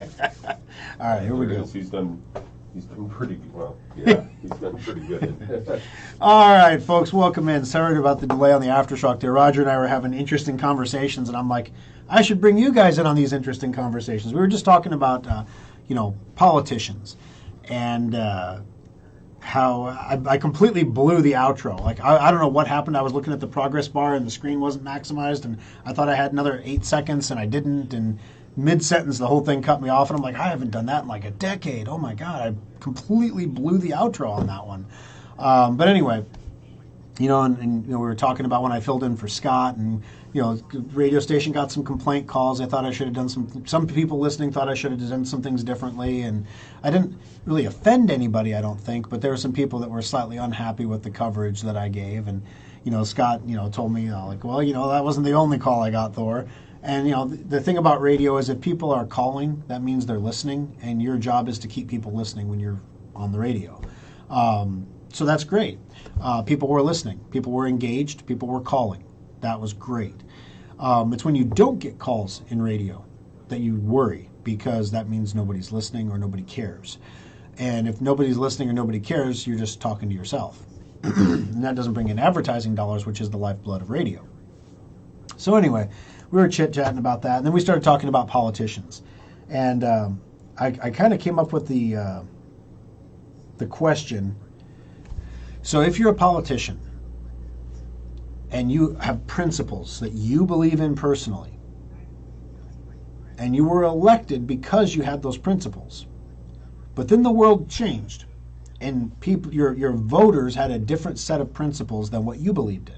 All right, here we go. He's done pretty good. Well, yeah, he's done pretty good. All right, folks, welcome in. Sorry about the delay on the aftershock there. Roger and I were having interesting conversations, and I'm like, I should bring you guys in on these interesting conversations. We were just talking about, politicians, and how I completely blew the outro. Like, I don't know what happened. I was looking at the progress bar, and the screen wasn't maximized, and I thought I had another 8 seconds, and I didn't, and mid-sentence, the whole thing cut me off, and I'm like, I haven't done that in like a decade. Oh my God, I completely blew the outro on that one. But anyway, and we were talking about when I filled in for Scott, and the radio station got some complaint calls. I thought I should have done some people listening thought I should have done some things differently, and I didn't really offend anybody, I don't think, but there were some people that were slightly unhappy with the coverage that I gave, and Scott, told me, like, well, that wasn't the only call I got, Thor. And the thing about radio is if people are calling, that means they're listening, and your job is to keep people listening when you're on the radio. So that's great. People were listening, people were engaged, people were calling. That was great. It's when you don't get calls in radio that you worry, because that means nobody's listening or nobody cares. And if nobody's listening or nobody cares, you're just talking to yourself. And that doesn't bring in advertising dollars, which is the lifeblood of radio. So anyway, we were chit-chatting about that, and then we started talking about politicians. And I kind of came up with the question. So if you're a politician and you have principles that you believe in personally, and you were elected because you had those principles, but then the world changed, and your voters had a different set of principles than what you believed in.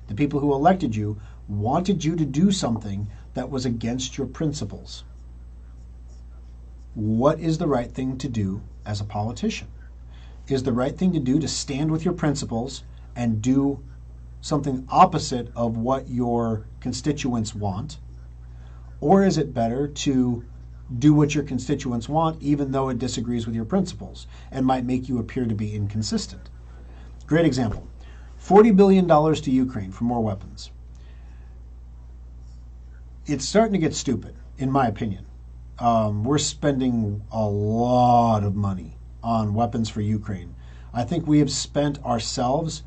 The people who elected you wanted you to do something that was against your principles. What is the right thing to do as a politician? Is the right thing to do to stand with your principles and do something opposite of what your constituents want? Or is it better to do what your constituents want even though it disagrees with your principles and might make you appear to be inconsistent? Great example. $40 billion to Ukraine for more weapons. It's starting to get stupid, in my opinion. We're spending a lot of money on weapons for Ukraine. I think we have spent ourselves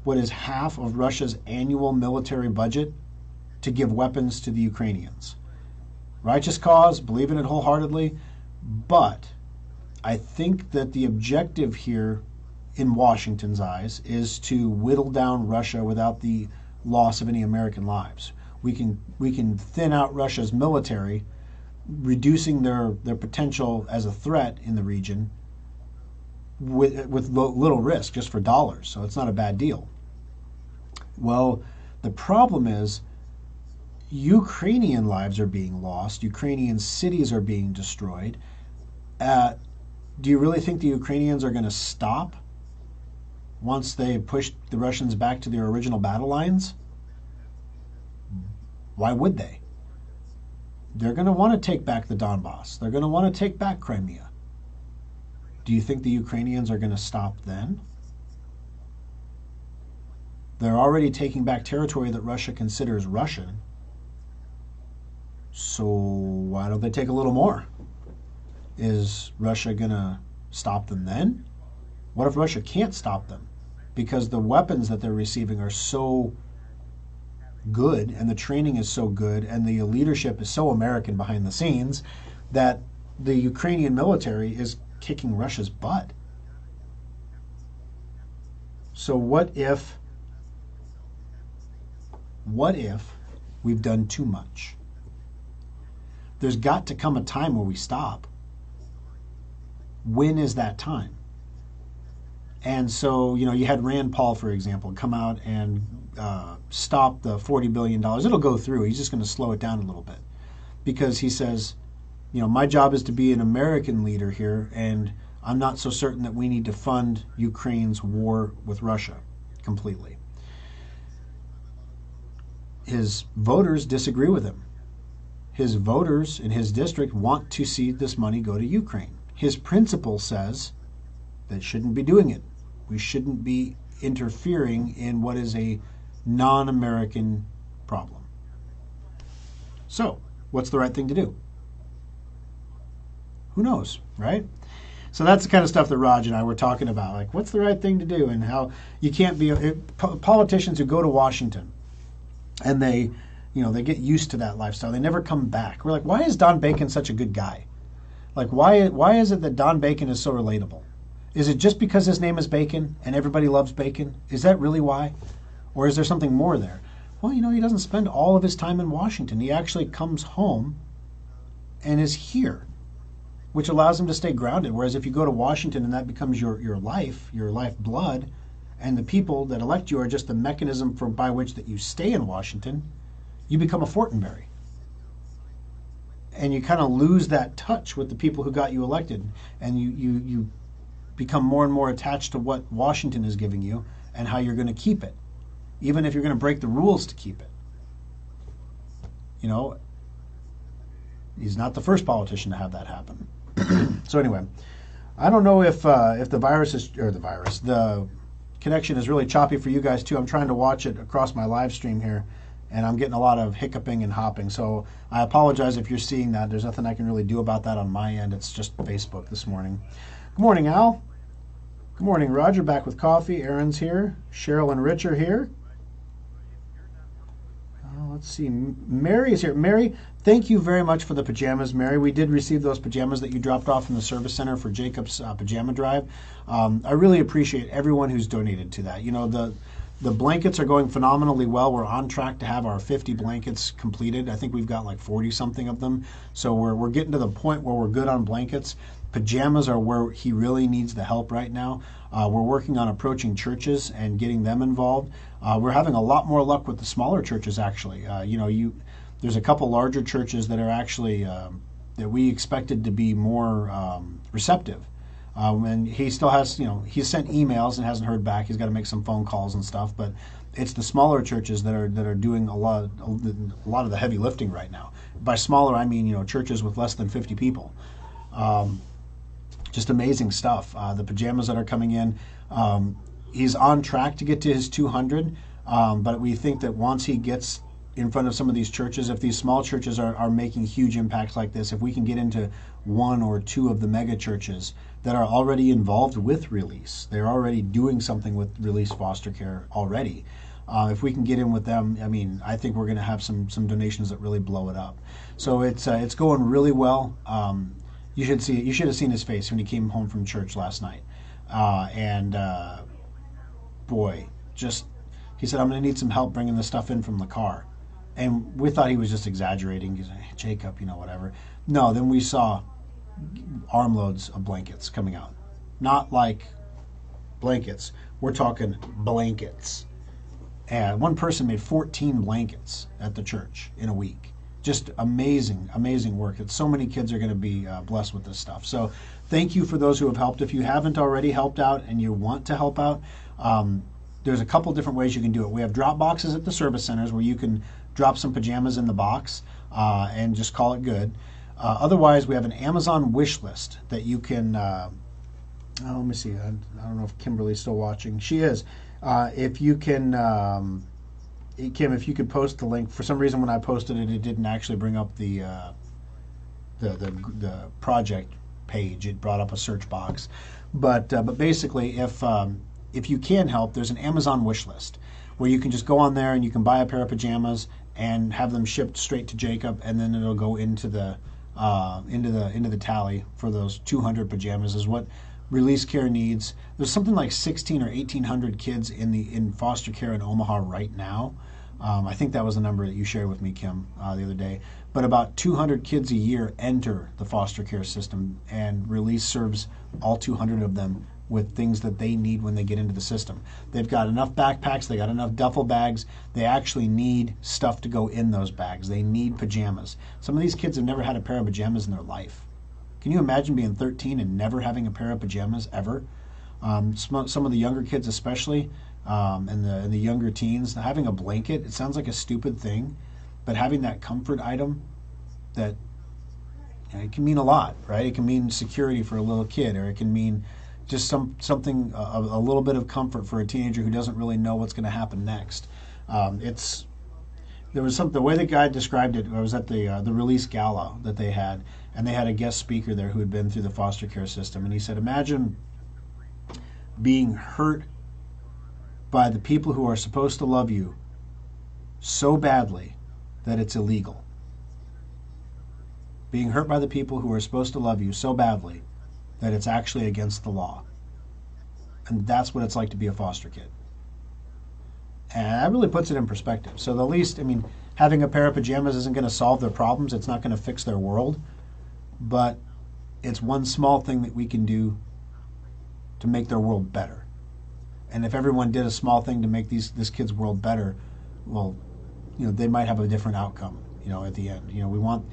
what is half of Russia's annual military budget to give weapons to the Ukrainians. Righteous cause, believe in it wholeheartedly, but I think that the objective here in Washington's eyes is to whittle down Russia without the loss of any American lives. We can thin out Russia's military, reducing their potential as a threat in the region with little risk, just for dollars. So it's not a bad deal. Well, the problem is Ukrainian lives are being lost. Ukrainian cities are being destroyed. Do you really think the Ukrainians are going to stop once they push the Russians back to their original battle lines? Why would they? They're going to want to take back the Donbass. They're going to want to take back Crimea. Do you think the Ukrainians are going to stop then? They're already taking back territory that Russia considers Russian. So why don't they take a little more? Is Russia going to stop them then? What if Russia can't stop them? Because the weapons that they're receiving are so good, and the training is so good, and the leadership is so American behind the scenes, that the Ukrainian military is kicking Russia's butt. So what if we've done too much? There's got to come a time where we stop. When is that time? And so, you had Rand Paul, for example, come out and stop the $40 billion. It'll go through. He's just going to slow it down a little bit. Because he says, my job is to be an American leader here, and I'm not so certain that we need to fund Ukraine's war with Russia completely. His voters disagree with him. His voters in his district want to see this money go to Ukraine. His principle says that shouldn't be doing it. We shouldn't be interfering in what is a non-American problem. So, what's the right thing to do? Who knows, right? So that's the kind of stuff that Raj and I were talking about. Like, what's the right thing to do, and how you can't be politicians who go to Washington and they get used to that lifestyle. They never come back. We're like, why is Don Bacon such a good guy? Like, why is it that Don Bacon is so relatable? Is it just because his name is Bacon and everybody loves bacon? Is that really why? Or is there something more there? Well, he doesn't spend all of his time in Washington. He actually comes home and is here, which allows him to stay grounded. Whereas if you go to Washington and that becomes your lifeblood, and the people that elect you are just the mechanism by which that you stay in Washington, you become a Fortenberry. And you kind of lose that touch with the people who got you elected, and you become more and more attached to what Washington is giving you and how you're going to keep it, even if you're going to break the rules to keep it. He's not the first politician to have that happen. So anyway, I don't know if the connection is really choppy for you guys too. I'm trying to watch it across my live stream here, and I'm getting a lot of hiccuping and hopping. So I apologize if you're seeing that. There's nothing I can really do about that on my end. It's just Facebook this morning. Good morning, Al. Good morning, Roger. Back with coffee. Aaron's here. Cheryl and Rich are here. Let's see. Mary is here. Mary, thank you very much for the pajamas, Mary. We did receive those pajamas that you dropped off in the service center for Jacob's pajama drive. I really appreciate everyone who's donated to that. The blankets are going phenomenally well. We're on track to have our 50 blankets completed. I think we've got like 40 something of them. So we're getting to the point where we're good on blankets. Pajamas are where he really needs the help right now. We're working on approaching churches and getting them involved. We're having a lot more luck with the smaller churches, actually. There's a couple larger churches that are actually that we expected to be more receptive. And he still has, he's sent emails and hasn't heard back. He's got to make some phone calls and stuff. But it's the smaller churches that are doing a lot of the heavy lifting right now. By smaller, I mean churches with less than 50 people. Just amazing stuff. The pajamas that are coming in. He's on track to get to his 200, but we think that once he gets in front of some of these churches, if these small churches are making huge impacts like this, if we can get into one or two of the mega churches that are already involved with Release, they're already doing something with Release foster care already. If we can get in with them, I think we're going to have some donations that really blow it up. So it's going really well. You should have seen his face when he came home from church last night. Boy, he said, I'm going to need some help bringing the stuff in from the car. And we thought he was just exaggerating. He's like, hey, Jacob, whatever. No, then we saw armloads of blankets coming out. Not like blankets. We're talking blankets. And one person made 14 blankets at the church in a week. Just amazing, amazing work. So many kids are going to be blessed with this stuff. So thank you for those who have helped. If you haven't already helped out and you want to help out, there's a couple different ways you can do it. We have drop boxes at the service centers where you can drop some pajamas in the box and just call it good. Otherwise, we have an Amazon wish list that you can, let me see. I don't know if Kimberly's still watching. She is. If you can, Kim, if you could post the link. For some reason, when I posted it, it didn't actually bring up the project page. It brought up a search box. But basically, if you can help, there's an Amazon wish list where you can just go on there and you can buy a pair of pajamas and have them shipped straight to Jacob, and then it'll go into the tally for those 200 pajamas is what Release Care needs. There's something like 1,600 or 1,800 kids in foster care in Omaha right now. I think that was the number that you shared with me, Kim, the other day. But about 200 kids a year enter the foster care system, and Release serves all 200 of them with things that they need when they get into the system. They've got enough backpacks, they got enough duffel bags, they actually need stuff to go in those bags. They need pajamas. Some of these kids have never had a pair of pajamas in their life. Can you imagine being 13 and never having a pair of pajamas ever? Some of the younger kids especially, and the younger teens, having a blanket, it sounds like a stupid thing, but having that comfort item, that it can mean a lot, right? It can mean security for a little kid, or it can mean just something, a little bit of comfort for a teenager who doesn't really know what's going to happen next. There was the way the guy described it. I was at the Release Gala that they had, and they had a guest speaker there who had been through the foster care system, and he said, imagine being hurt by the people who are supposed to love you so badly that it's illegal. Being hurt by the people who are supposed to love you so badly that it's actually against the law. And that's what it's like to be a foster kid. And that really puts it in perspective. So the least, I mean, having a pair of pajamas isn't going to solve their problems. It's not going to fix their world. But it's one small thing that we can do to make their world better. And if everyone did a small thing to make this kid's world better, well, they might have a different outcome, at the end. We want,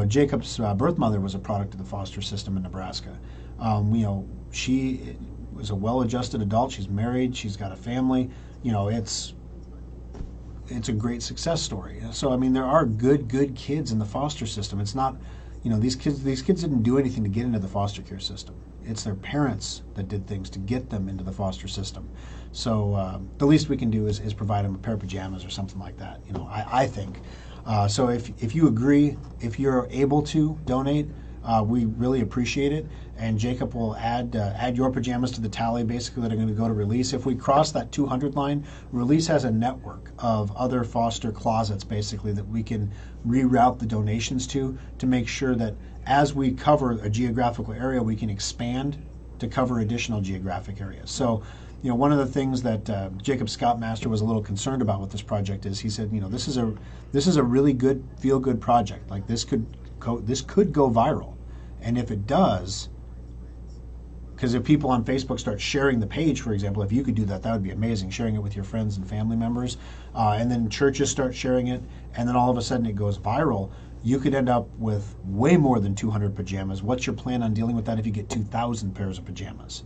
Jacob's birth mother was a product of the foster system in Nebraska. She was a well-adjusted adult. She's married. She's got a family. It's a great success story. So, I mean, there are good kids in the foster system. It's not, these kids didn't do anything to get into the foster care system. It's their parents that did things to get them into the foster system. So the least we can do is provide them a pair of pajamas or something like that, I think. So if you agree, if you're able to donate, we really appreciate it. And Jacob will add your pajamas to the tally, basically, that are going to go to Release. If we cross that 200 line, Release has a network of other foster closets, basically, that we can reroute the donations to make sure that as we cover a geographical area, we can expand to cover additional geographic areas. So, one of the things that Jacob Scoutmaster was a little concerned about with this project is he said, this is a really good, feel-good project. Like this could go viral, and if it does, because if people on Facebook start sharing the page, for example, if you could do that, that would be amazing. Sharing it with your friends and family members, and then churches start sharing it, and then all of a sudden it goes viral. You could end up with way more than 200 pajamas. What's your plan on dealing with that if you get 2,000 pairs of pajamas?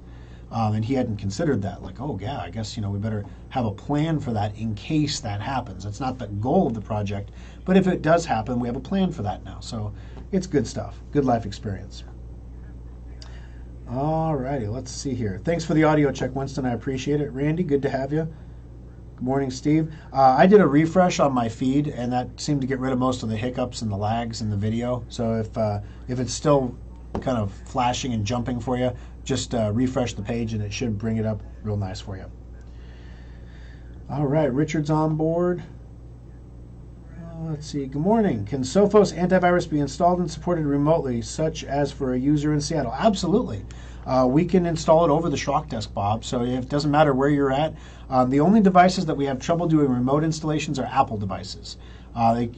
And he hadn't considered that. Like, oh yeah, I guess we better have a plan for that in case that happens. It's not the goal of the project, but if it does happen, we have a plan for that now. So it's good stuff. Good life experience. All righty, let's see here. Thanks for the audio check, Winston. I appreciate it. Randy, good to have you. Good morning, Steve. I did a refresh on my feed, and that seemed to get rid of most of the hiccups and the lags in the video. So if it's still kind of flashing and jumping for you, just refresh the page, and it should bring it up real nice for you. All right, Richard's on board. Let's see. Good morning. Can Sophos antivirus be installed and supported remotely, such as for a user in Seattle? Absolutely. We can install it over the Schrock desk, Bob, so it doesn't matter where you're at. The only devices that we have trouble doing remote installations are Apple devices.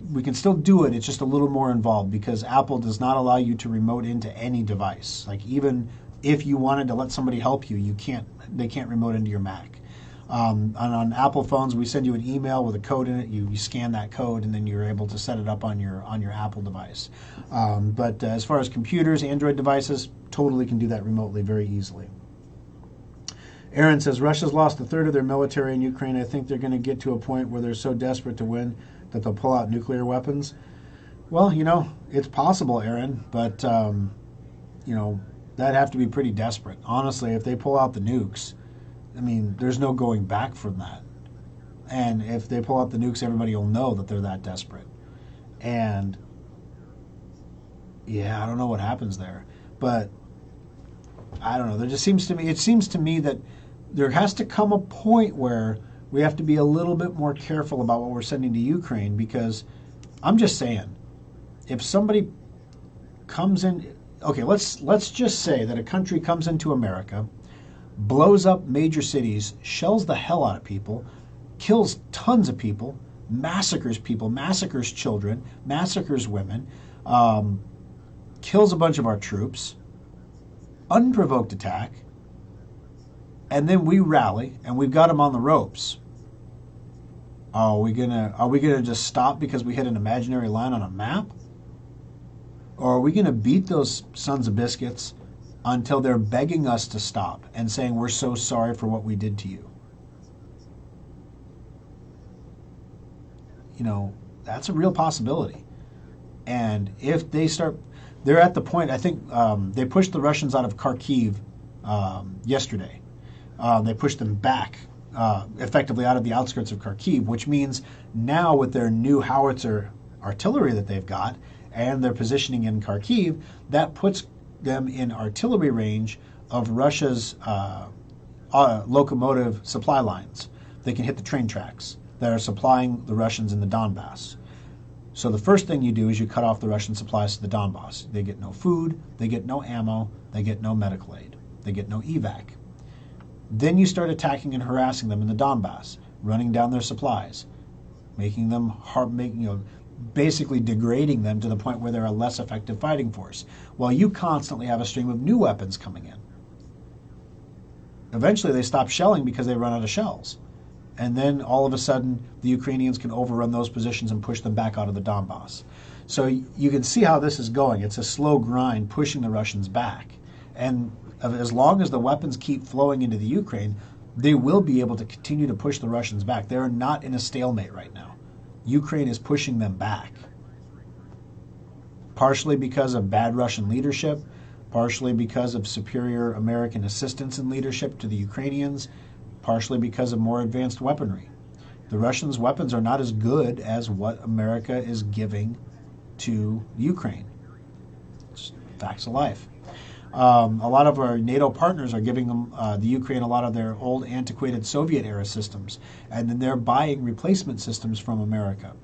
We can still do it, it's just a little more involved because Apple does not allow you to remote into any device. Like even if you wanted to let somebody help you, they can't remote into your Mac. On Apple phones, we send you an email with a code in it. You scan that code, and then you're able to set it up on your Apple device. But as far as computers, Android devices, totally can do that remotely very easily. Aaron says, Russia's lost a third of their military in Ukraine. I think they're going to get to a point where they're so desperate to win that they'll pull out nuclear weapons. Well, it's possible, Aaron, but, that'd have to be pretty desperate. Honestly, if they pull out the nukes, I mean, there's no going back from that. And if they pull out the nukes, everybody will know that they're that desperate. And, yeah, I don't know what happens there. But, I don't know. It seems to me that there has to come a point where we have to be a little bit more careful about what we're sending to Ukraine, because I'm just saying, if somebody comes in, okay, let's just say that a country comes into America, blows up major cities, shells the hell out of people, kills tons of people, massacres children, massacres women, kills a bunch of our troops, unprovoked attack, and then we rally and we've got them on the ropes. Are we gonna just stop because we hit an imaginary line on a map? Or are we gonna beat those sons of biscuits until they're begging us to stop and saying we're so sorry for what we did to you? That's a real possibility. And if they're at the point, I think they pushed the Russians out of Kharkiv yesterday. They pushed them back effectively out of the outskirts of Kharkiv, which means now with their new howitzer artillery that they've got, and their positioning in Kharkiv, that puts them in artillery range of Russia's locomotive supply lines. They can hit the train tracks that are supplying the Russians in the Donbass. So the first thing you do is you cut off the Russian supplies to the Donbass. They get no food, they get no ammo, they get no medical aid, they get no evac. Then you start attacking and harassing them in the Donbass, running down their supplies, making them basically degrading them to the point where they're a less effective fighting force, while you constantly have a stream of new weapons coming in. Eventually they stop shelling because they run out of shells. And then all of a sudden the Ukrainians can overrun those positions and push them back out of the Donbass. So you can see how this is going. It's a slow grind pushing the Russians back. And as long as the weapons keep flowing into the Ukraine, they will be able to continue to push the Russians back. They're not in a stalemate right now. Ukraine is pushing them back. Partially because of bad Russian leadership, partially because of superior American assistance and leadership to the Ukrainians, partially because of more advanced weaponry. The Russians' weapons are not as good as what America is giving to Ukraine. It's facts of life. A lot of our NATO partners are giving them, the Ukraine, a lot of their old antiquated Soviet-era systems, and then they're buying replacement systems from America,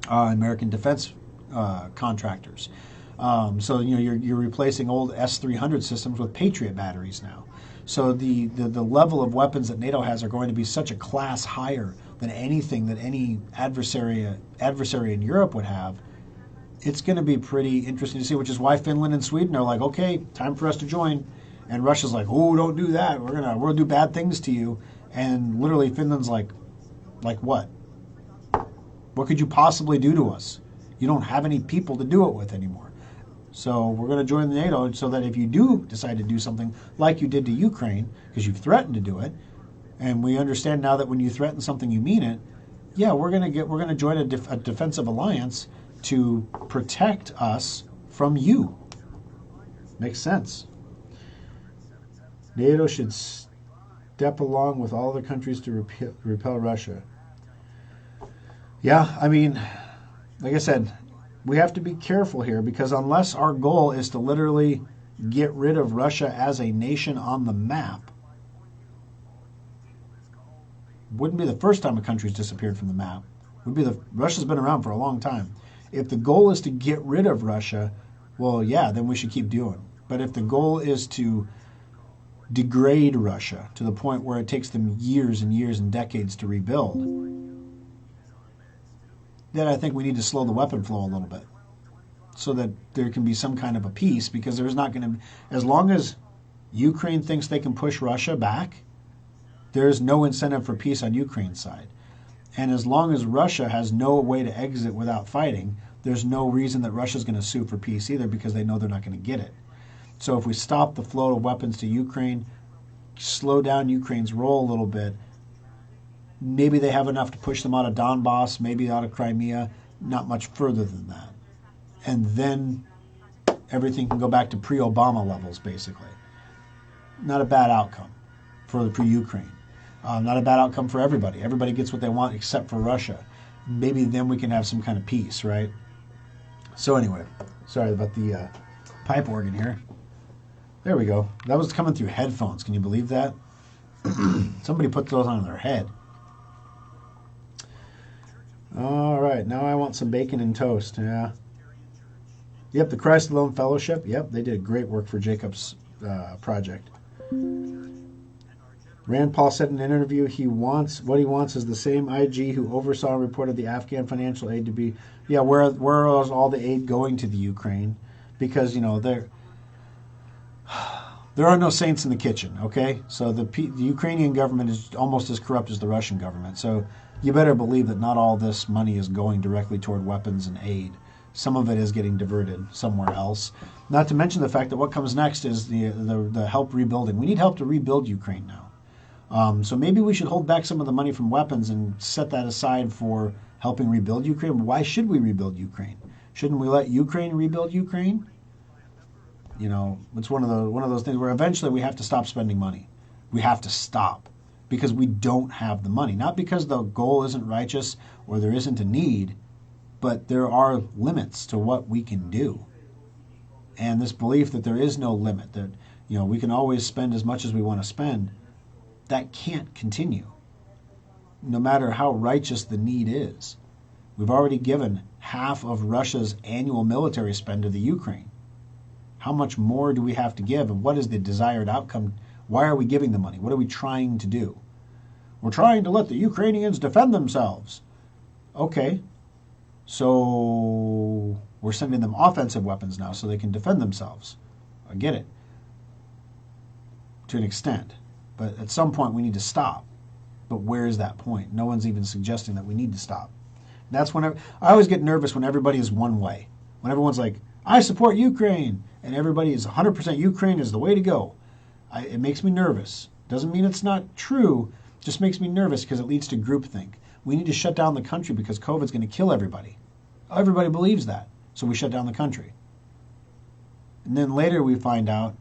American defense contractors. So you're replacing old S-300 systems with Patriot batteries now. So the level of weapons that NATO has are going to be such a class higher than anything that any adversary in Europe would have. It's going to be pretty interesting to see, which is why Finland and Sweden are like, okay, time for us to join. And Russia's like, oh, don't do that. We're gonna do bad things to you. And literally Finland's like what? What could you possibly do to us? You don't have any people to do it with anymore. So we're going to join the NATO so that if you do decide to do something like you did to Ukraine, because you've threatened to do it, and we understand now that when you threaten something, you mean it. Yeah, we're going to join a defensive alliance to protect us from you. Makes sense. NATO should step along with all the countries to repel Russia. Yeah, I mean, like I said, we have to be careful here because unless our goal is to literally get rid of Russia as a nation on the map, wouldn't be the first time a country's disappeared from the map. Russia's been around for a long time. If the goal is to get rid of Russia, well, yeah, then we should keep doing. But if the goal is to degrade Russia to the point where it takes them years and years and decades to rebuild, then I think we need to slow the weapon flow a little bit so that there can be some kind of a peace, because there's not going to be, as long as Ukraine thinks they can push Russia back, there's no incentive for peace on Ukraine's side. And as long as Russia has no way to exit without fighting, there's no reason that Russia's going to sue for peace either, because they know they're not going to get it. So if we stop the flow of weapons to Ukraine, slow down Ukraine's roll a little bit, maybe they have enough to push them out of Donbass, maybe out of Crimea, not much further than that. And then everything can go back to pre-Obama levels, basically. Not a bad outcome for Ukraine. Not a bad outcome for everybody. Everybody gets what they want except for Russia. Maybe then we can have some kind of peace, right? So anyway, sorry about the pipe organ here. There we go. That was coming through headphones. Can you believe that? Somebody put those on their head. All right, now I want some bacon and toast. Yeah. Yep, the Christ Alone Fellowship. Yep, they did great work for Jacob's project. Rand Paul said in an interview what he wants is the same IG who oversaw and reported the Afghan financial aid to be, where is all the aid going to the Ukraine? Because, there are no saints in the kitchen, okay? So the Ukrainian government is almost as corrupt as the Russian government. So you better believe that not all this money is going directly toward weapons and aid. Some of it is getting diverted somewhere else. Not to mention the fact that what comes next is the help rebuilding. We need help to rebuild Ukraine now. So maybe we should hold back some of the money from weapons and set that aside for helping rebuild Ukraine. Why should we rebuild Ukraine? Shouldn't we let Ukraine rebuild Ukraine? It's one of those things where eventually we have to stop spending money. We have to stop because we don't have the money. Not because the goal isn't righteous or there isn't a need. but there are limits to what we can do. And this belief that there is no limit, that we can always spend as much as we want to spend, that can't continue, no matter how righteous the need is. We've already given half of Russia's annual military spend to the Ukraine. How much more do we have to give, and what is the desired outcome? Why are we giving the money? What are we trying to do? We're trying to let the Ukrainians defend themselves. Okay, so we're sending them offensive weapons now so they can defend themselves. I get it, to an extent. But at some point we need to stop. But where is that point? No one's even suggesting that we need to stop. That's whenever I always get nervous when everybody is one way. When everyone's like, I support Ukraine, and everybody is 100% Ukraine is the way to go. It makes me nervous. Doesn't mean it's not true. Just makes me nervous because it leads to groupthink. We need to shut down the country because COVID's going to kill everybody. Everybody believes that, so we shut down the country. And then later we find out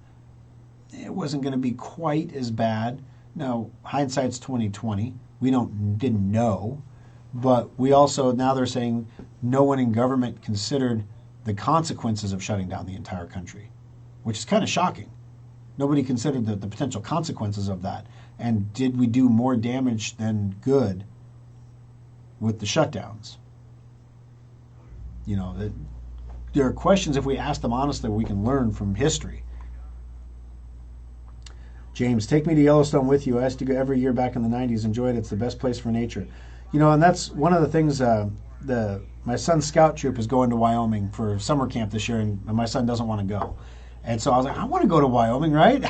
it wasn't going to be quite as bad. Now, hindsight's 2020. We didn't know, but we also, now they're saying no one in government considered the consequences of shutting down the entire country, which is kind of shocking. Nobody considered the potential consequences of that. And did we do more damage than good with the shutdowns? There are questions, if we ask them honestly, we can learn from history. James, take me to Yellowstone with you. I used to go every year back in the 90s. Enjoyed it. It's the best place for nature. And that's one of the things, my son's scout troop is going to Wyoming for summer camp this year, and my son doesn't want to go. And so I was like, I want to go to Wyoming, right?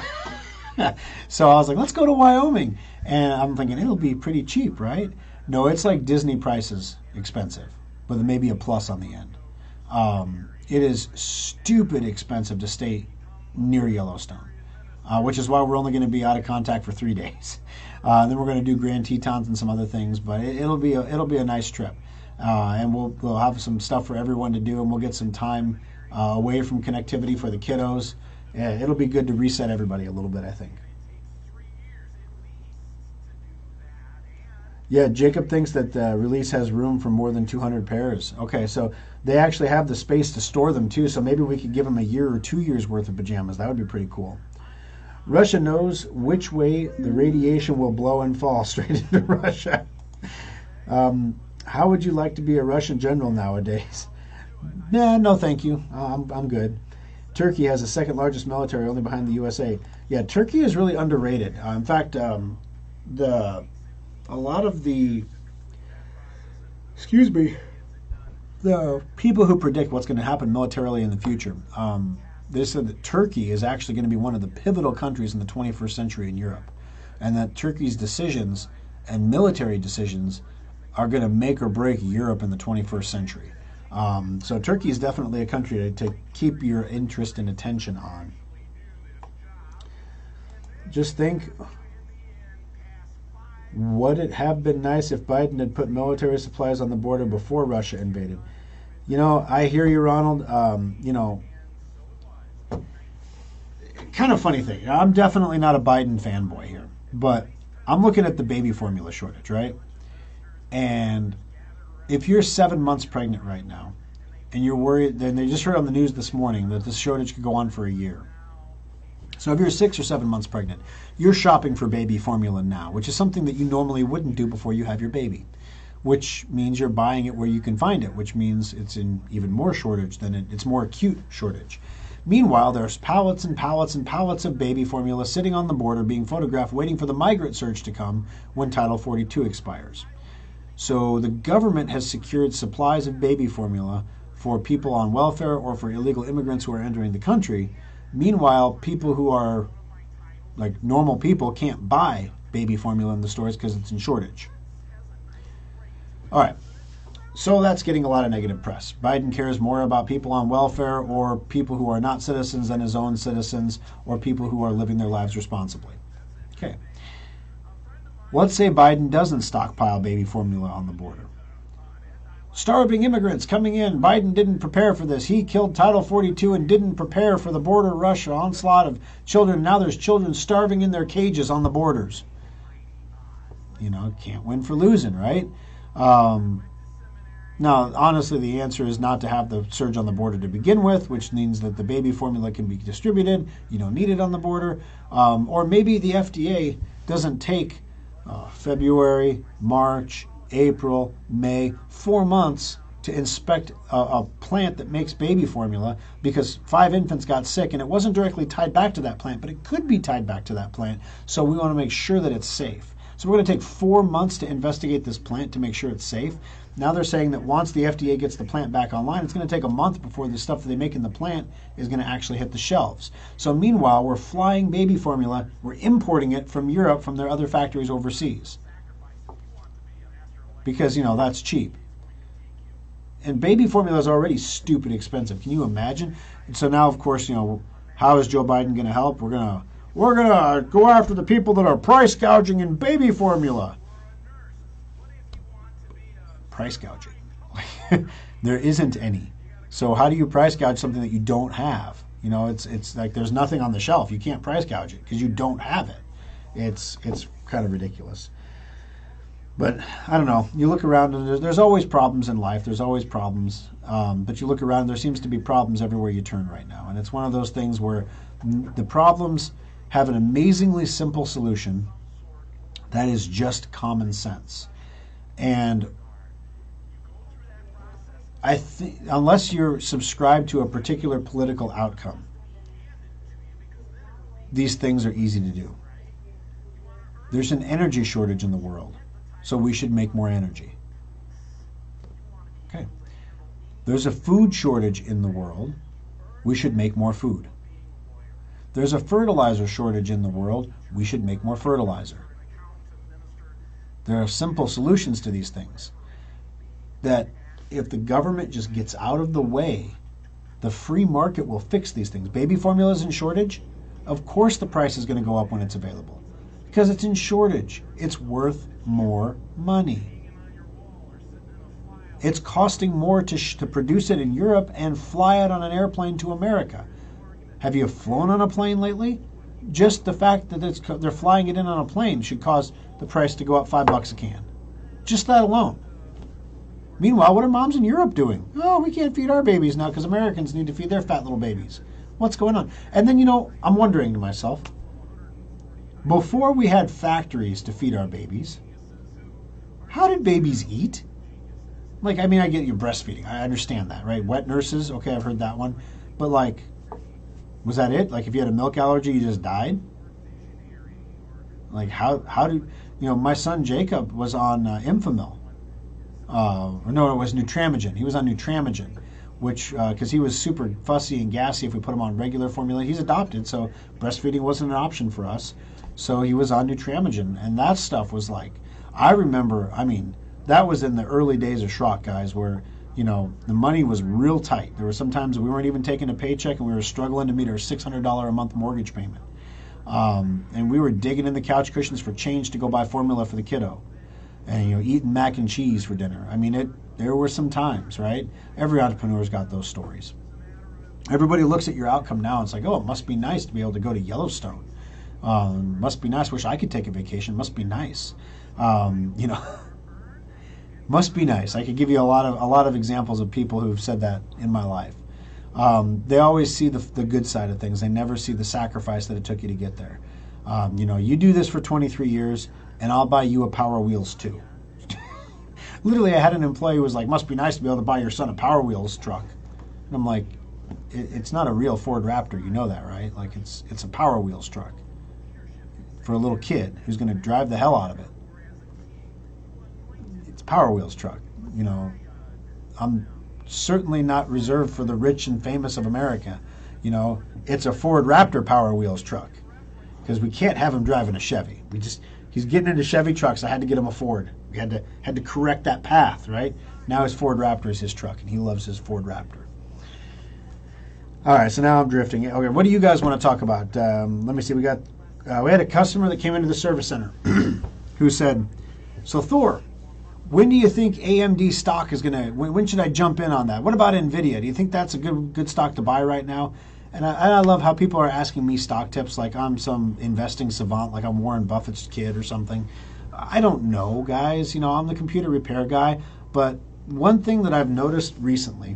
So I was like, let's go to Wyoming. And I'm thinking, it'll be pretty cheap, right? No, it's like Disney prices expensive, but there may be a plus on the end. It is stupid expensive to stay near Yellowstone, which is why we're only going to be out of contact for 3 days. Then we're going to do Grand Tetons and some other things, but it'll be a nice trip. And we'll have some stuff for everyone to do, and we'll get some time away from connectivity for the kiddos. It'll be good to reset everybody a little bit, I think. Yeah, Jacob thinks that the release has room for more than 200 pairs. Okay, so they actually have the space to store them too, so maybe we could give them a year or 2 years worth of pajamas. That would be pretty cool. Russia knows which way the radiation will blow and fall straight into Russia. How would you like to be a Russian general nowadays? Nah, no thank you. I'm good. Turkey has the second largest military, only behind the USA. Yeah, Turkey is really underrated. In fact, a lot of the people who predict what's going to happen militarily in the future, they said that Turkey is actually going to be one of the pivotal countries in the 21st century in Europe, and that Turkey's decisions and military decisions are going to make or break Europe in the 21st century. So Turkey is definitely a country to keep your interest and attention on. Just think, would it have been nice if Biden had put military supplies on the border before Russia invaded? I hear you, Ronald. Kind of funny thing. I'm definitely not a Biden fanboy here, but I'm looking at the baby formula shortage, right? And if you're 7 months pregnant right now, and you're worried, then they just heard on the news this morning that this shortage could go on for a year. So if you're 6 or 7 months pregnant, you're shopping for baby formula now, which is something that you normally wouldn't do before you have your baby, which means you're buying it where you can find it, which means it's in even more shortage than it's more acute shortage. Meanwhile, there's pallets and pallets and pallets of baby formula sitting on the border being photographed, waiting for the migrant surge to come when Title 42 expires. So the government has secured supplies of baby formula for people on welfare or for illegal immigrants who are entering the country. Meanwhile, people who are like normal people can't buy baby formula in the stores because it's in shortage. All right, so that's getting a lot of negative press. Biden cares more about people on welfare or people who are not citizens than his own citizens or people who are living their lives responsibly. Okay. Let's say Biden doesn't stockpile baby formula on the border. Starving immigrants coming in. Biden didn't prepare for this. He killed Title 42 and didn't prepare for the border rush or onslaught of children. Now there's children starving in their cages on the borders. Can't win for losing, right? Now, honestly, the answer is not to have the surge on the border to begin with, which means that the baby formula can be distributed. You don't need it on the border. Or maybe the FDA doesn't take February, March, April, May, 4 months to inspect a plant that makes baby formula because 5 infants got sick, and it wasn't directly tied back to that plant, but it could be tied back to that plant. So we want to make sure that it's safe. So we're going to take 4 months to investigate this plant to make sure it's safe. Now they're saying that once the FDA gets the plant back online, it's going to take a month before the stuff that they make in the plant is going to actually hit the shelves. So meanwhile, we're flying baby formula, we're importing it from Europe, from their other factories overseas. Because, that's cheap. And baby formula is already stupid expensive. Can you imagine? And so now, of course, how is Joe Biden going to help? We're gonna go after the people that are price gouging in baby formula. Price gouging. There isn't any. So how do you price gouge something that you don't have? It's like there's nothing on the shelf. You can't price gouge it because you don't have it. It's kind of ridiculous. But I don't know. You look around and there's always problems in life. There's always problems. But you look around and there seems to be problems everywhere you turn right now. And it's one of those things where the problems have an amazingly simple solution that is just common sense. And I think unless you're subscribed to a particular political outcome, these things are easy to do. There's an energy shortage in the world, so we should make more energy. Okay. There's a food shortage in the world, we should make more food. There's a fertilizer shortage in the world, we should make more fertilizer. There are simple solutions to these things that if the government just gets out of the way, the free market will fix these things. Baby formula is in shortage. Of course the price is going to go up when it's available because it's in shortage. It's worth more money. It's costing more to produce it in Europe and fly it on an airplane to America. Have you flown on a plane lately? Just the fact that they're flying it in on a plane should cause the price to go up $5 a can. Just that alone. Meanwhile, what are moms in Europe doing? Oh, we can't feed our babies now because Americans need to feed their fat little babies. What's going on? And then, I'm wondering to myself, before we had factories to feed our babies, how did babies eat? I get you breastfeeding. I understand that, right? Wet nurses, okay, I've heard that one. But, was that it? If you had a milk allergy, you just died? How do... my son Jacob was on Infamil. No, it was Nutramigen. He was on Nutramigen, which, because he was super fussy and gassy if we put him on regular formula. He's adopted, so breastfeeding wasn't an option for us. So he was on Nutramigen, and that stuff was I remember, that was in the early days of Schrock, guys, where, the money was real tight. There were some times we weren't even taking a paycheck and we were struggling to meet our $600 a month mortgage payment. And we were digging in the couch cushions for change to go buy formula for the kiddo. And, eating mac and cheese for dinner. There were some times, right? Every entrepreneur's got those stories. Everybody looks at your outcome now and it's it must be nice to be able to go to Yellowstone. Must be nice. Wish I could take a vacation. Must be nice. Must be nice. I could give you a lot of examples of people who've said that in my life. They always see the good side of things. They never see the sacrifice that it took you to get there. You do this for 23 years, and I'll buy you a Power Wheels too. Literally, I had an employee who was must be nice to be able to buy your son a Power Wheels truck. And I'm like, it's not a real Ford Raptor, you know that, right? It's a Power Wheels truck for a little kid who's going to drive the hell out of it. It's a Power Wheels truck. I'm certainly not reserved for the rich and famous of America. It's a Ford Raptor Power Wheels truck because we can't have him driving a Chevy. He's getting into Chevy trucks. I had to get him a Ford. We had to correct that path, right? Now his Ford Raptor is his truck, and he loves his Ford Raptor. All right, so now I'm drifting. Okay, what do you guys want to talk about? Let me see. We had a customer that came into the service center who said, "So Thor, when do you think AMD stock is gonna? When should I jump in on that? What about Nvidia? Do you think that's a good stock to buy right now?" And I love how people are asking me stock tips like I'm some investing savant, like I'm Warren Buffett's kid or something. I don't know, guys. I'm the computer repair guy, but one thing that I've noticed recently,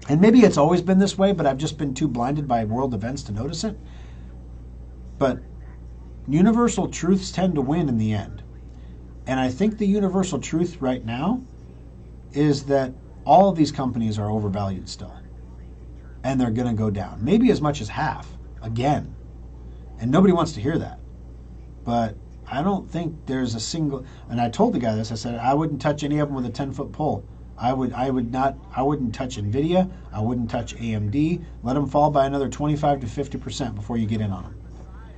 and maybe it's always been this way, but I've just been too blinded by world events to notice it, but universal truths tend to win in the end. And I think the universal truth right now is that all of these companies are overvalued still. And they're going to go down. Maybe as much as half, again. And nobody wants to hear that. But I don't think there's a single, and I told the guy this, I said, I wouldn't touch any of them with a 10-foot pole. I wouldn't touch NVIDIA. I wouldn't touch AMD. Let them fall by another 25 to 50% before you get in on them.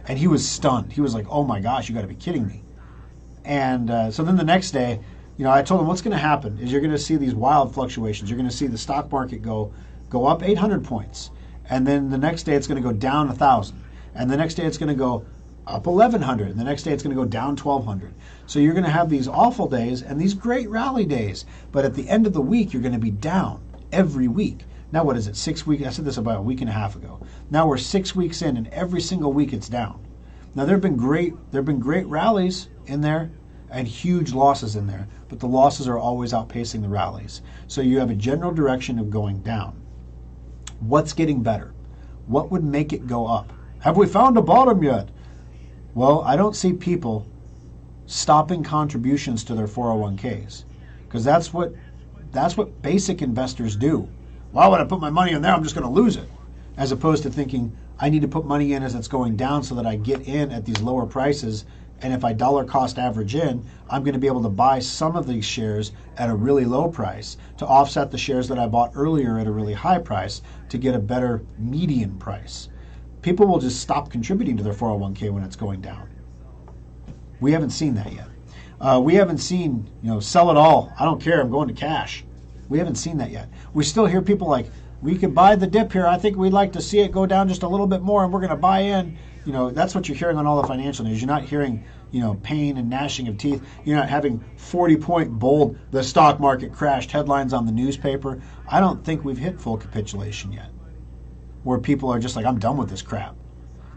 And he was stunned. He was like, oh my gosh, you got to be kidding me. And so then the next day, I told him what's going to happen is you're going to see these wild fluctuations. You're going to see the stock market go up 800 points. And then the next day it's going to go down 1,000. And the next day it's going to go up 1,100. And the next day it's going to go down 1,200. So you're going to have these awful days and these great rally days. But at the end of the week, you're going to be down every week. Now, what is it, 6 weeks? I said this about a week and a half ago. Now we're 6 weeks in, and every single week it's down. Now there have been great rallies in there and huge losses in there, but the losses are always outpacing the rallies. So you have a general direction of going down. What's getting better? What would make it go up? Have we found a bottom yet? Well, I don't see people stopping contributions to their 401ks, because that's what basic investors do. Why would I put my money in there? I'm just going to lose it. As opposed to thinking, I need to put money in as it's going down so that I get in at these lower prices. And if I dollar cost average in, I'm going to be able to buy some of these shares at a really low price to offset the shares that I bought earlier at a really high price to get a better median price. People will just stop contributing to their 401k when it's going down. We haven't seen that yet. We haven't seen, sell it all. I don't care. I'm going to cash. We haven't seen that yet. We still hear people like, we could buy the dip here. I think we'd like to see it go down just a little bit more, and we're going to buy in. That's what you're hearing on all the financial news. You're not hearing, pain and gnashing of teeth. You're not having 40-point bold, the stock market crashed headlines on the newspaper. I don't think we've hit full capitulation yet, where people are just like, I'm done with this crap.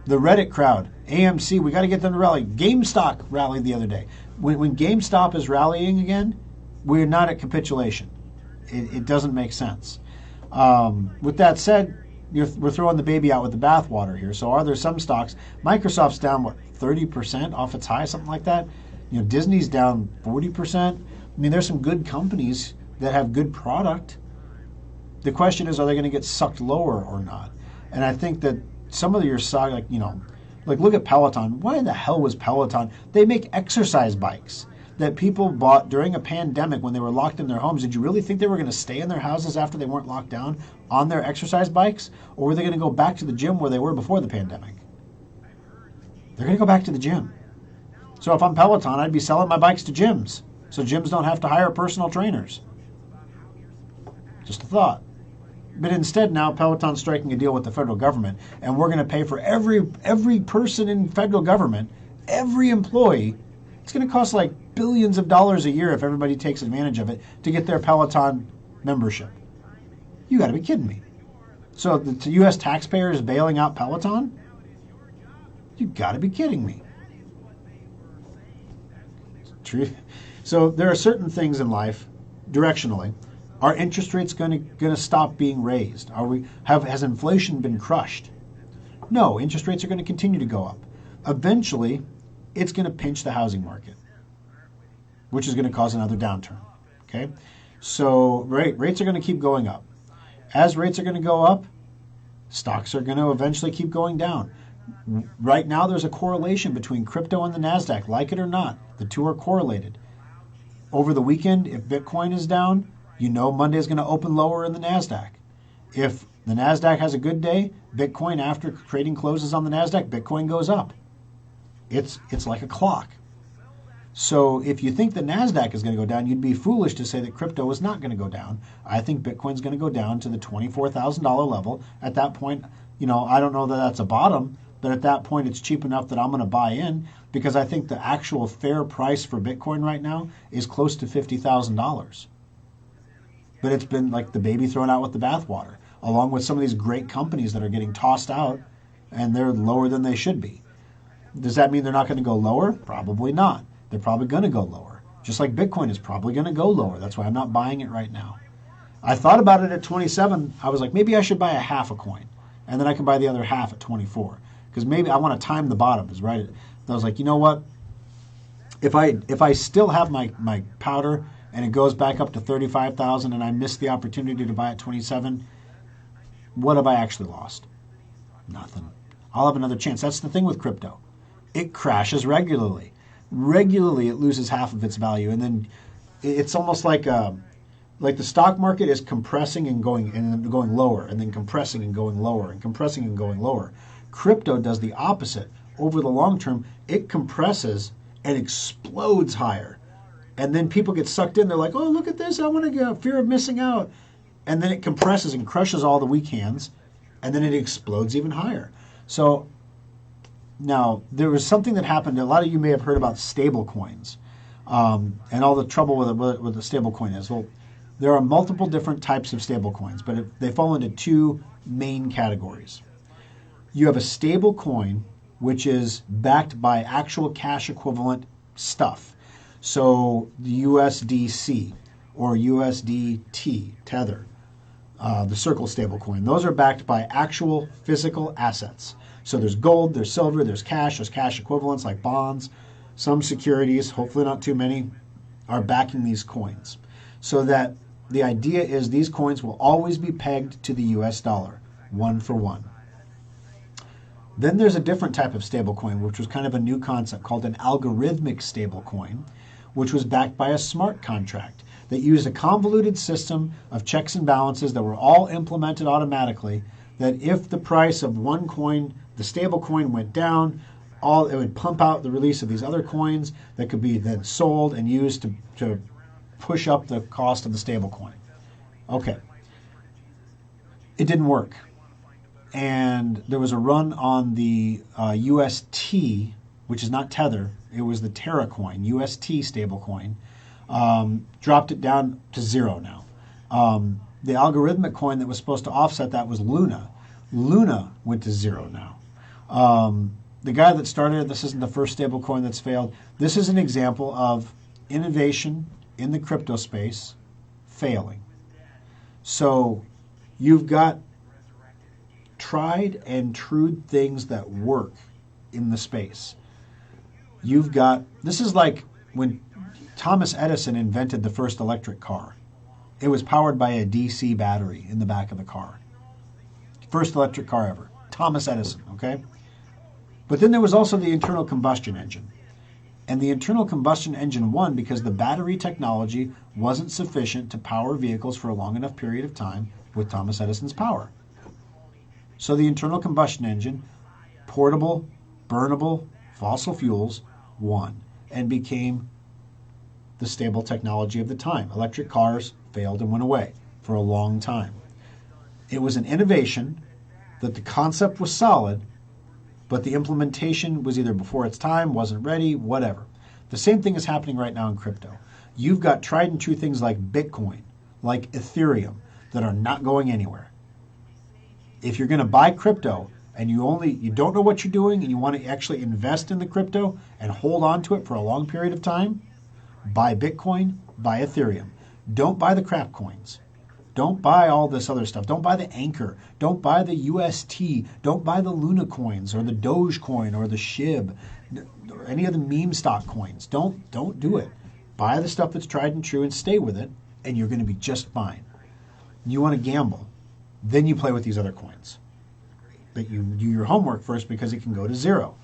The Reddit crowd, AMC, we got to get them to rally. GameStop rallied the other day. When GameStop is rallying again, we're not at capitulation. It doesn't make sense. With that said, we're throwing the baby out with the bathwater here. So are there some stocks? Microsoft's down, 30% off its high, something like that. Disney's down 40%. There's some good companies that have good product. The question is, are they going to get sucked lower or not? And I think that some of your stocks, like look at Peloton. Why the hell was Peloton? They make exercise bikes that people bought during a pandemic when they were locked in their homes. Did you really think they were going to stay in their houses after they weren't locked down on their exercise bikes? Or were they going to go back to the gym where they were before the pandemic? They're going to go back to the gym. So if I'm Peloton, I'd be selling my bikes to gyms, so gyms don't have to hire personal trainers. Just a thought. But instead now Peloton's striking a deal with the federal government, and we're going to pay for every person in federal government, every employee. It's going to cost like billions of dollars a year if everybody takes advantage of it to get their Peloton membership. You got to be kidding me. So the U.S. taxpayer is bailing out Peloton? You got to be kidding me. So there are certain things in life, directionally. Are interest rates going to stop being raised? Has inflation been crushed? No, interest rates are going to continue to go up. Eventually, it's going to pinch the housing market, which is going to cause another downturn. Okay, so rates are going to keep going up. As rates are going to go up, stocks are going to eventually keep going down. Right now, there's a correlation between crypto and the NASDAQ. Like it or not, the two are correlated. Over the weekend, if Bitcoin is down, Monday is going to open lower in the NASDAQ. If the NASDAQ has a good day, Bitcoin, after trading closes on the NASDAQ, Bitcoin goes up. It's like a clock. So if you think the NASDAQ is going to go down, you'd be foolish to say that crypto is not going to go down. I think Bitcoin's going to go down to the $24,000 level. At that point, I don't know that that's a bottom, but at that point it's cheap enough that I'm going to buy in, because I think the actual fair price for Bitcoin right now is close to $50,000. But it's been like the baby thrown out with the bathwater, along with some of these great companies that are getting tossed out, and they're lower than they should be. Does that mean they're not going to go lower? Probably not. They're probably going to go lower. Just like Bitcoin is probably going to go lower. That's why I'm not buying it right now. I thought about it at 27. I was like, maybe I should buy a half a coin, and then I can buy the other half at 24, because maybe I want to time the bottom. Is right. I was like, you know what? If I still have my powder and it goes back up to 35,000 and I miss the opportunity to buy at 27, what have I actually lost? Nothing. I'll have another chance. That's the thing with crypto. It crashes regularly. Regularly, it loses half of its value, and then it's almost like the stock market is compressing and going lower, and then compressing and going lower, and compressing and going lower. Crypto does the opposite. Over the long term, it compresses and explodes higher, and then people get sucked in. They're like, "Oh, look at this! I want to get fear of missing out," and then it compresses and crushes all the weak hands, and then it explodes even higher. So now there was something that happened. A lot of you may have heard about stable coins, and all the trouble with the stable coin is. Well, there are multiple different types of stable coins, but they fall into two main categories. You have a stable coin, which is backed by actual cash equivalent stuff. So the USDC or USDT, Tether, the Circle stablecoin, those are backed by actual physical assets. So there's gold, there's silver, there's cash equivalents like bonds. Some securities, hopefully not too many, are backing these coins. So that the idea is these coins will always be pegged to the US dollar, one for one. Then there's a different type of stablecoin, which was kind of a new concept called an algorithmic stablecoin, which was backed by a smart contract that used a convoluted system of checks and balances that were all implemented automatically, that if the price of one coin, the stable coin, went down, it would pump out the release of these other coins that could be then sold and used to push up the cost of the stable coin. Okay. It didn't work. And there was a run on the UST, which is not Tether. It was the Terra coin, UST stablecoin. Dropped it down to zero now. The algorithmic coin that was supposed to offset that was Luna. Luna went to zero now. The guy that started it, this isn't the first stablecoin that's failed. This is an example of innovation in the crypto space failing. So you've got tried and true things that work in the space. This is like when Thomas Edison invented the first electric car. It was powered by a DC battery in the back of the car. First electric car ever. Thomas Edison, okay? But then there was also the internal combustion engine. And the internal combustion engine won because the battery technology wasn't sufficient to power vehicles for a long enough period of time with Thomas Edison's power. So the internal combustion engine, portable, burnable, fossil fuels, won and became the stable technology of the time. Electric cars failed and went away for a long time. It was an innovation that the concept was solid, but the implementation was either before its time, wasn't ready, whatever. The same thing is happening right now in crypto. You've got tried and true things like Bitcoin, like Ethereum, that are not going anywhere. If you're going to buy crypto and you don't know what you're doing and you want to actually invest in the crypto and hold on to it for a long period of time, buy Bitcoin, buy Ethereum. Don't buy the crap coins. Don't buy all this other stuff. Don't buy the Anchor. Don't buy the UST. Don't buy the Luna coins or the Dogecoin or the SHIB or any of the meme stock coins. Don't do it. Buy the stuff that's tried and true and stay with it, and you're going to be just fine. You want to gamble, then you play with these other coins. But you do your homework first because it can go to zero.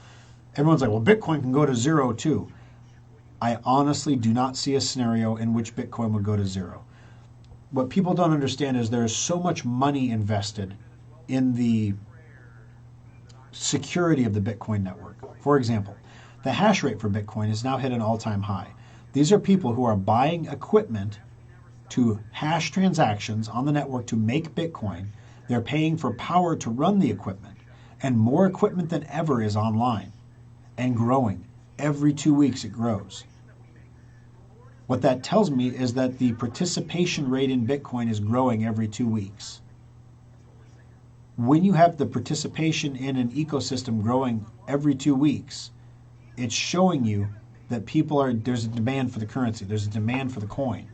Everyone's like, well, Bitcoin can go to zero too. I honestly do not see a scenario in which Bitcoin would go to zero. What people don't understand is there's so much money invested in the security of the Bitcoin network. For example, the hash rate for Bitcoin has now hit an all-time high. These are people who are buying equipment to hash transactions on the network to make Bitcoin. They're paying for power to run the equipment, and more equipment than ever is online and growing. Every 2 weeks it grows. What that tells me is that the participation rate in Bitcoin is growing every 2 weeks. When you have the participation in an ecosystem growing every 2 weeks, it's showing you that there's a demand for the currency. There's a demand for the coin.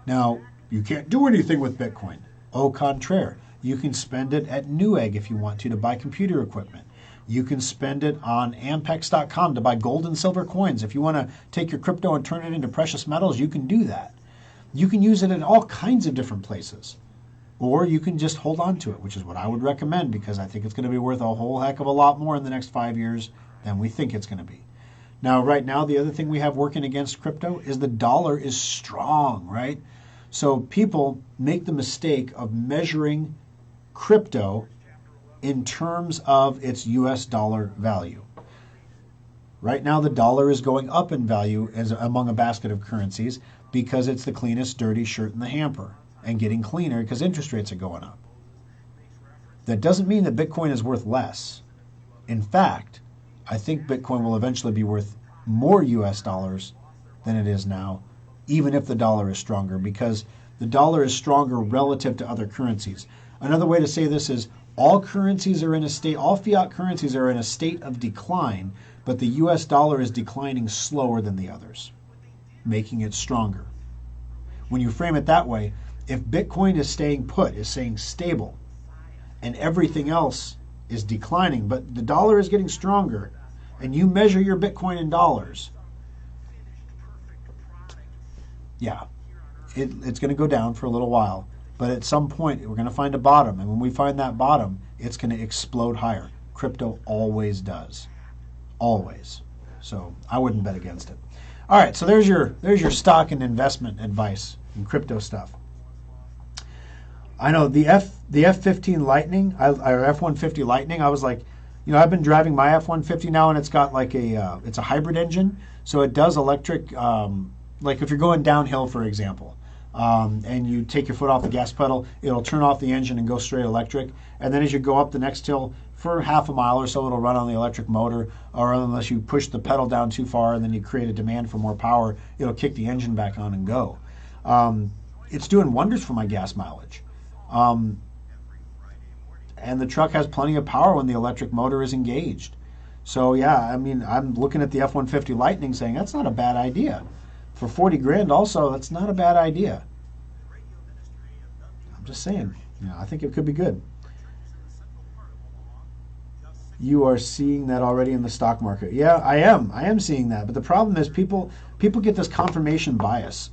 Now, you can't do anything with Bitcoin. Au contraire, you can spend it at Newegg if you want to buy computer equipment. You can spend it on Ampex.com to buy gold and silver coins. If you want to take your crypto and turn it into precious metals, you can do that. You can use it in all kinds of different places. Or you can just hold on to it, which is what I would recommend, because I think it's going to be worth a whole heck of a lot more in the next 5 years than we think it's going to be. Now, right now, the other thing we have working against crypto is the dollar is strong, right? So people make the mistake of measuring crypto in terms of its US dollar value. Right now, the dollar is going up in value as among a basket of currencies because it's the cleanest dirty shirt in the hamper, and getting cleaner because interest rates are going up. That doesn't mean that Bitcoin is worth less. In fact, I think Bitcoin will eventually be worth more US dollars than it is now, even if the dollar is stronger, because the dollar is stronger relative to other currencies. Another way to say this is all currencies are in a state, all fiat currencies are in a state of decline, but the US dollar is declining slower than the others, making it stronger. When you frame it that way, if Bitcoin is staying put, is staying stable, and everything else is declining, but the dollar is getting stronger, and you measure your Bitcoin in dollars, yeah, it's going to go down for a little while, but at some point we're going to find a bottom, and when we find that bottom, it's going to explode higher. Crypto always does, always. So I wouldn't bet against it. All right, so there's your stock and investment advice and crypto stuff. I know the F-15 Lightning, or F-150 Lightning, I was like, I've been driving my F-150 now, and it's got like it's a hybrid engine, so it does electric, like if you're going downhill, for example, and you take your foot off the gas pedal, it'll turn off the engine and go straight electric, and then as you go up the next hill, for half a mile or so, it'll run on the electric motor, or unless you push the pedal down too far and then you create a demand for more power, it'll kick the engine back on and go. It's doing wonders for my gas mileage. And the truck has plenty of power when the electric motor is engaged. So yeah, I mean, I'm looking at the F-150 Lightning saying that's not a bad idea. For 40 grand also, that's not a bad idea. I'm just saying, I think it could be good. You are seeing that already in the stock market. Yeah, I am seeing that. But the problem is people get this confirmation bias.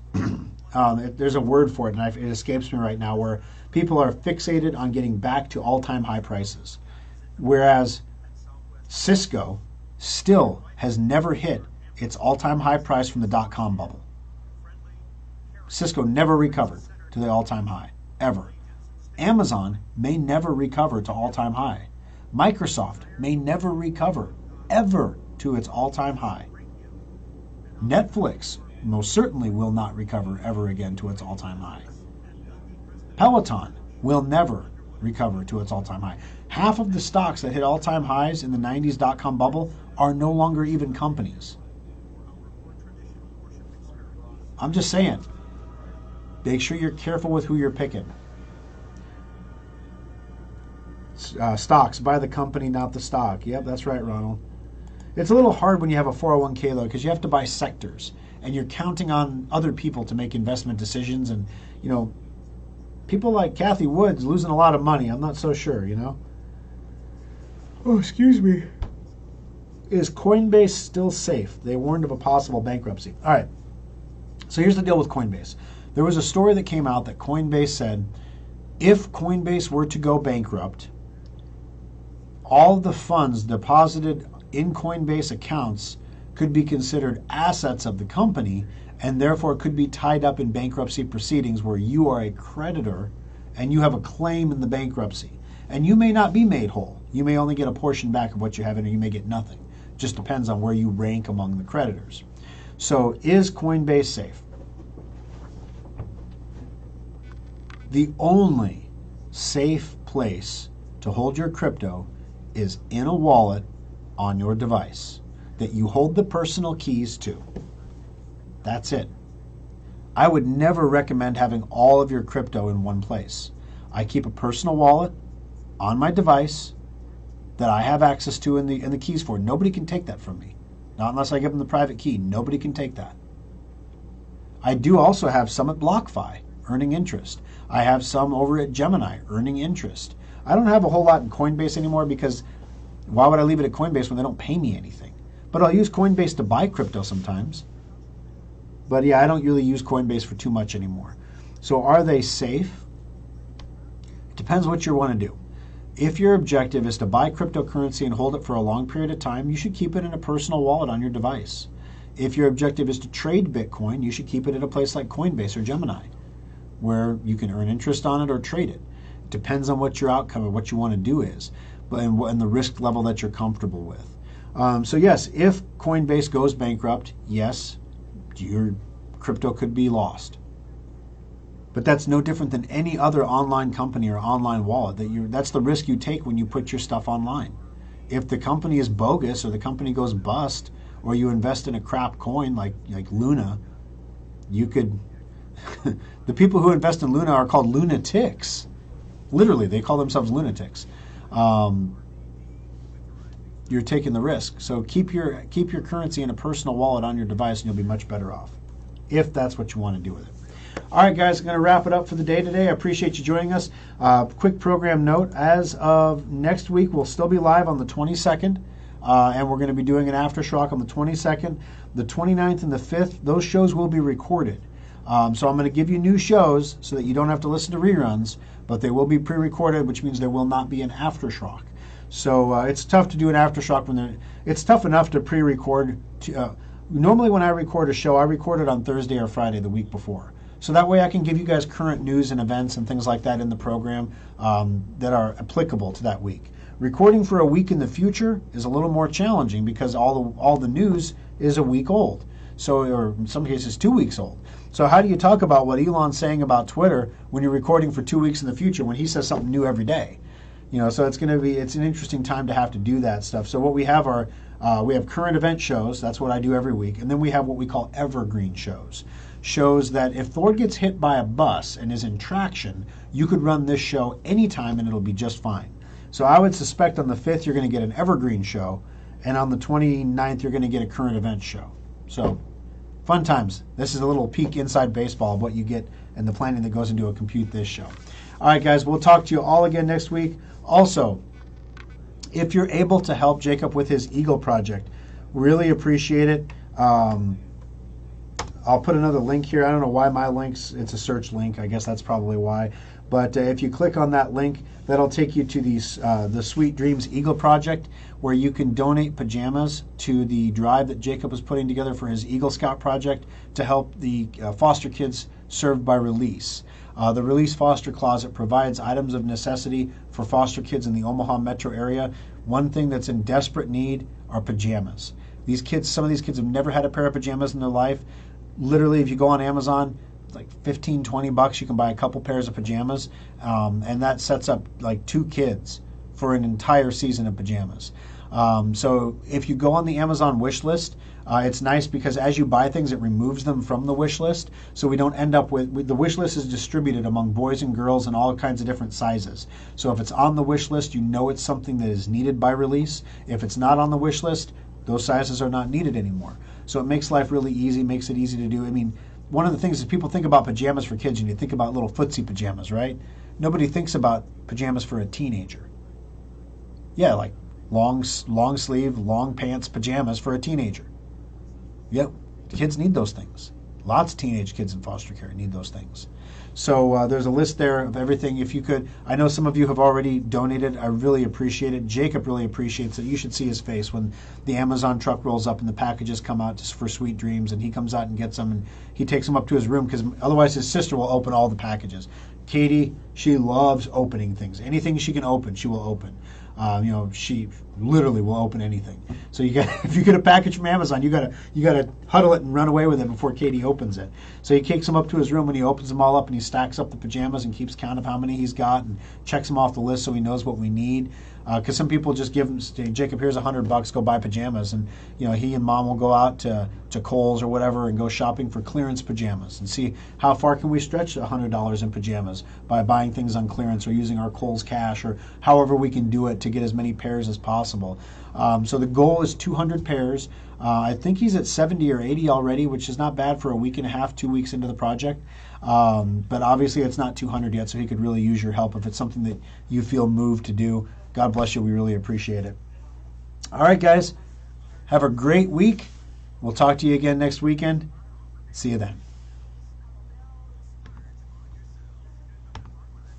There's a word for it, and it escapes me right now, where people are fixated on getting back to all-time high prices, whereas Cisco still has never hit its all-time high price from the dot-com bubble. Cisco never recovered to the all-time high, ever. Amazon may never recover to all-time high. Microsoft may never recover, ever, to its all-time high. Netflix most certainly will not recover ever again to its all-time high. Peloton will never recover to its all-time high. Half of the stocks that hit all-time highs in the 90s dot-com bubble are no longer even companies. I'm just saying, make sure you're careful with who you're picking. Stocks, buy the company, not the stock. Yep, that's right, Ronald. It's a little hard when you have a 401k, though, because you have to buy sectors, and you're counting on other people to make investment decisions, and, people like Kathy Woods losing a lot of money. I'm not so sure, Oh, excuse me. Is Coinbase still safe? They warned of a possible bankruptcy. All right. So here's the deal with Coinbase. There was a story that came out that Coinbase said if Coinbase were to go bankrupt, all the funds deposited in Coinbase accounts could be considered assets of the company and therefore could be tied up in bankruptcy proceedings where you are a creditor and you have a claim in the bankruptcy. And you may not be made whole. You may only get a portion back of what you have, and you may get nothing. Just depends on where you rank among the creditors. So is Coinbase safe? The only safe place to hold your crypto is in a wallet on your device that you hold the personal keys to. That's it. I would never recommend having all of your crypto in one place. I keep a personal wallet on my device that I have access to in the keys for. Nobody can take that from me. Not unless I give them the private key. Nobody can take that. I do also have some at BlockFi, earning interest. I have some over at Gemini, earning interest. I don't have a whole lot in Coinbase anymore because why would I leave it at Coinbase when they don't pay me anything? But I'll use Coinbase to buy crypto sometimes. But yeah, I don't really use Coinbase for too much anymore. So are they safe? It depends what you want to do. If your objective is to buy cryptocurrency and hold it for a long period of time, you should keep it in a personal wallet on your device. If your objective is to trade Bitcoin, you should keep it at a place like Coinbase or Gemini, where you can earn interest on it or trade it. It depends on what your outcome or what you want to do is, and the risk level that you're comfortable with. So yes, if Coinbase goes bankrupt, yes, your crypto could be lost. But that's no different than any other online company or online wallet. That's the risk you take when you put your stuff online. If the company is bogus or the company goes bust, or you invest in a crap coin like Luna, you could. The people who invest in Luna are called lunatics. Literally, they call themselves lunatics. You're taking the risk. So keep your currency in a personal wallet on your device, and you'll be much better off, if that's what you want to do with it. All right, guys, I'm going to wrap it up for the day today. I appreciate you joining us. Quick program note: as of next week, we'll still be live on the 22nd, and we're going to be doing an After Schrock on the 22nd, the 29th, and the 5th. Those shows will be recorded. So I'm going to give you new shows so that you don't have to listen to reruns, but they will be pre-recorded, which means there will not be an After Schrock. So it's tough to do an After Schrock when it's tough enough to pre-record. Normally when I record a show, I record it on Thursday or Friday the week before. So that way I can give you guys current news and events and things like that in the program that are applicable to that week. Recording for a week in the future is a little more challenging because all the news is a week old. So, or in some cases 2 weeks old. So how do you talk about what Elon's saying about Twitter when you're recording for 2 weeks in the future when he says something new every day? So it's an interesting time to have to do that stuff. So what we have are, we have current event shows. That's what I do every week. And then we have what we call evergreen shows. Shows that if Ford gets hit by a bus and is in traction, you could run this show anytime and it'll be just fine. So I would suspect on the 5th you're going to get an evergreen show, and on the 29th you're going to get a current event show. So fun times. This is a little peek inside baseball of what you get and the planning that goes into a Compute This show. All right, guys, we'll talk to you all again next week. Also, if you're able to help Jacob with his Eagle project, really appreciate it. I'll put another link here. I don't know why my link's, it's a search link. I guess that's probably why. But if you click on that link, that'll take you to the Sweet Dreams Eagle project, where you can donate pajamas to the drive that Jacob is putting together for his Eagle Scout project to help the foster kids served by Release. The Release Foster Closet provides items of necessity for foster kids in the Omaha metro area. One thing that's in desperate need are pajamas. Some of these kids have never had a pair of pajamas in their life. Literally, if you go on Amazon, it's like $15, $20, you can buy a couple pairs of pajamas, and that sets up like 2 kids for an entire season of pajamas. So if you go on the Amazon wish list, it's nice because as you buy things, it removes them from the wish list. So we don't end up with the wish list is distributed among boys and girls in all kinds of different sizes. So if it's on the wish list, you know it's something that is needed by Release. If it's not on the wish list, those sizes are not needed anymore. So it makes life really easy, makes it easy to do. I mean, one of the things is people think about pajamas for kids, and you think about little footsie pajamas, right? Nobody thinks about pajamas for a teenager. Yeah, like long sleeve, long pants pajamas for a teenager. Yep, kids need those things. Lots of teenage kids in foster care need those things. So there's a list there of everything. If you could, I know some of you have already donated. I really appreciate it. Jacob really appreciates it. You should see his face when the Amazon truck rolls up and the packages come out just for Sweet Dreams, and he comes out and gets them, and he takes them up to his room because otherwise his sister will open all the packages. Katie, she loves opening things. Anything she can open, she will open. She literally will open anything. So if you get a package from Amazon, you gotta huddle it and run away with it before Katie opens it. So he takes them up to his room and he opens them all up and he stacks up the pajamas and keeps count of how many he's got and checks them off the list so he knows what we need. Because some people just give him, say, Jacob, here's $100, go buy pajamas, and he and mom will go out to Kohl's or whatever and go shopping for clearance pajamas and see how far can we stretch $100 in pajamas by buying things on clearance or using our Kohl's cash or however we can do it to get as many pairs as possible. So the goal is 200 pairs. I think he's at 70 or 80 already, which is not bad for a week and a half, 2 weeks into the project. But obviously it's not 200 yet, so he could really use your help if it's something that you feel moved to do. God bless you. We really appreciate it. All right, guys. Have a great week. We'll talk to you again next weekend. See you then.